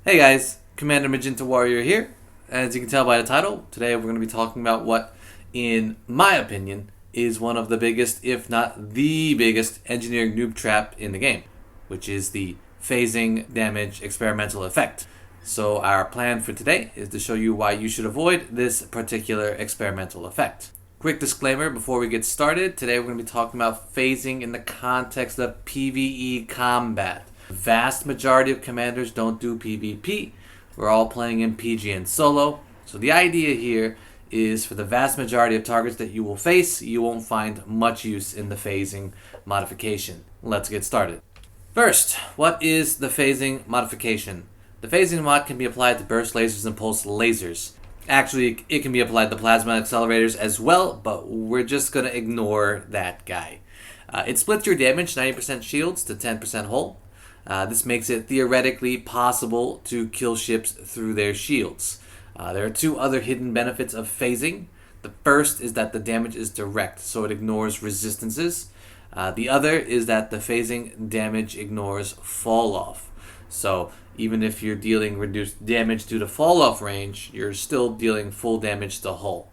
Hey guys, Commander Magenta Warrior here. As you can tell by the title, today we're going to be talking about what, in my opinion, is one of the biggest, if not the biggest, engineering noob trap in the game, which is the phasing damage experimental effect. So our plan for today is to show you why you should avoid this particular experimental effect. Quick disclaimer before we get started, today we're going to be talking about phasing in the context of PvE combat. The vast majority of commanders don't do PvP. We're all playing in PG and solo. So the idea here is for the vast majority of targets that you will face, you won't find much use in the phasing modification. Let's get started. First, what is the phasing modification? The phasing mod can be applied to burst lasers and pulse lasers. Actually, it can be applied to plasma accelerators as well, but we're just going to ignore that guy. It splits your damage 90% shields to 10% hull. This makes it theoretically possible to kill ships through their shields. There are two other hidden benefits of phasing. The first is that the damage is direct, so it ignores resistances. The other is that the phasing damage ignores fall off. So even if you're dealing reduced damage due to fall off range, you're still dealing full damage to hull.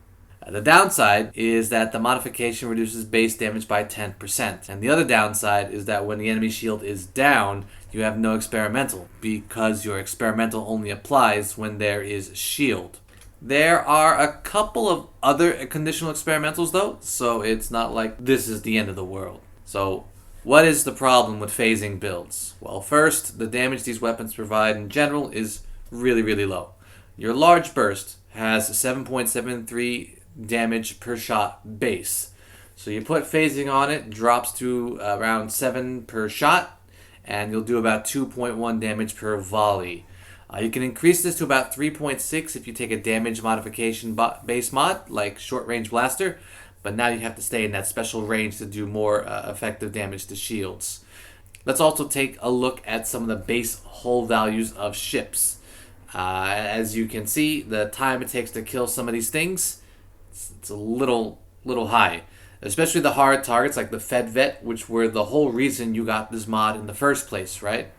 The downside is that the modification reduces base damage by 10%. And the other downside is that when the enemy shield is down, you have no experimental, because your experimental only applies when there is shield. There are a couple of other conditional experimentals though, so it's not like this is the end of the world. So what is the problem with phasing builds? Well, first, the damage these weapons provide in general is really low. Your large burst has 7.73 damage per shot base. So you put phasing on it, drops to around 7 per shot, and you'll do about 2.1 damage per volley. You can increase this to about 3.6 if you take a damage modification base mod, like short range blaster, but now you have to stay in that special range to do more effective damage to shields. Let's also take a look at some of the base hull values of ships. As you can see, the time it takes to kill some of these things, it's a little high. Especially the hard targets like the Fed Vet, which were the whole reason you got this mod in the first place, right?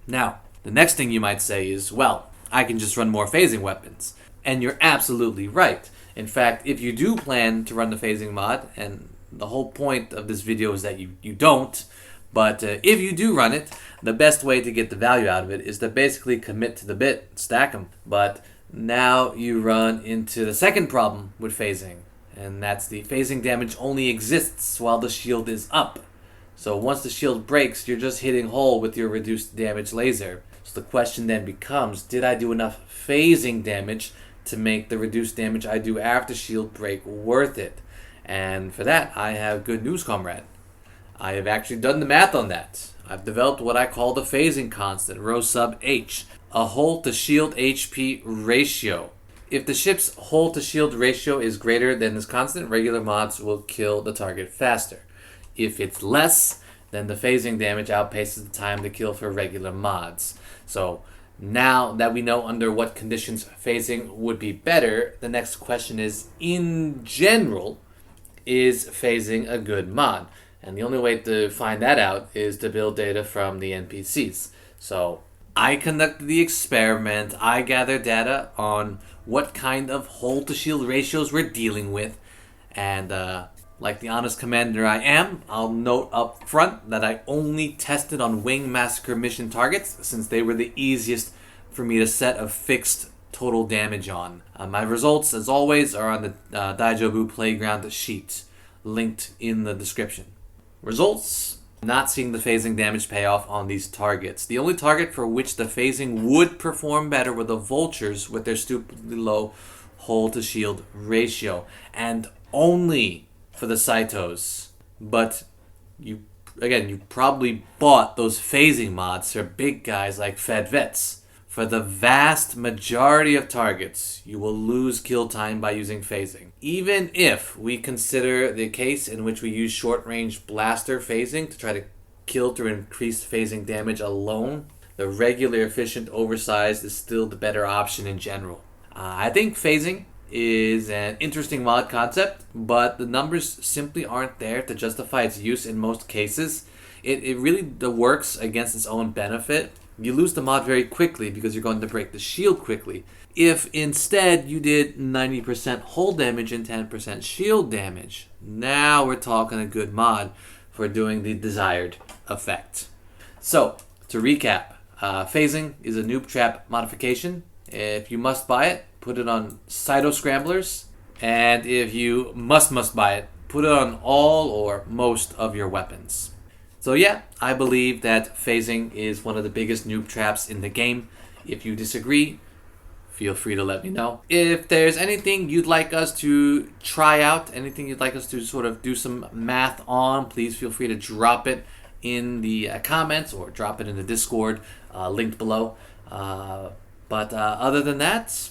Now, the next thing you might say is, well, I can just run more phasing weapons. And you're absolutely right. In fact, if you do plan to run the phasing mod, and the whole point of this video is that you don't, but if you do run it, the best way to get the value out of it is to basically commit to the bit, stack them. But now you run into the second problem with phasing, and that's the phasing damage only exists while the shield is up. So once the shield breaks, you're just hitting hull with your reduced damage laser. So the question then becomes, did I do enough phasing damage to make the reduced damage I do after shield break worth it? And for that, I have good news, comrade. I have actually done the math on that. I've developed what I call the Phasing Constant Rho sub H, a hull to shield HP ratio. If the ship's hull to shield ratio is greater than this constant, regular mods will kill the target faster. If it's less, then the phasing damage outpaces the time to kill for regular mods. So now that we know under what conditions phasing would be better, the next question is, in general, is phasing a good mod? And the only way to find that out is to build data from the NPCs. So I conducted the experiment. I gathered data on what kind of hull to shield ratios we're dealing with. And like the honest commander I am, I'll note up front that I only tested on Wing Massacre mission targets, since they were the easiest for me to set a fixed total damage on. My results, as always, are on the Daijobu Playground sheet, linked in the description. Results: not seeing the phasing damage payoff on these targets. The only target for which the phasing would perform better were the vultures with their stupidly low hull to shield ratio, and only for the Saitos. But you probably bought those phasing mods for big guys like Fed Vets. For the vast majority of targets, you will lose kill time by using phasing. Even if we consider the case in which we use short-range blaster phasing to try to kill through increased phasing damage alone, the regular efficient oversized is still the better option in general. I think phasing is an interesting mod concept, but the numbers simply aren't there to justify its use in most cases. It really works against its own benefit. you lose the mod very quickly because you're going to break the shield quickly. If instead you did 90% hull damage and 10% shield damage, now we're talking a good mod for doing the desired effect. So, to recap, phasing is a noob trap modification. If you must buy it, put it on Cyto Scramblers. And if you must buy it, put it on all or most of your weapons. So yeah, I believe that phasing is one of the biggest noob traps in the game. If you disagree, feel free to let me know. If there's anything you'd like us to try out, anything you'd like us to sort of do some math on, please feel free to drop it in the comments or drop it in the Discord linked below. But other than that,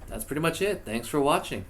that's pretty much it. Thanks for watching.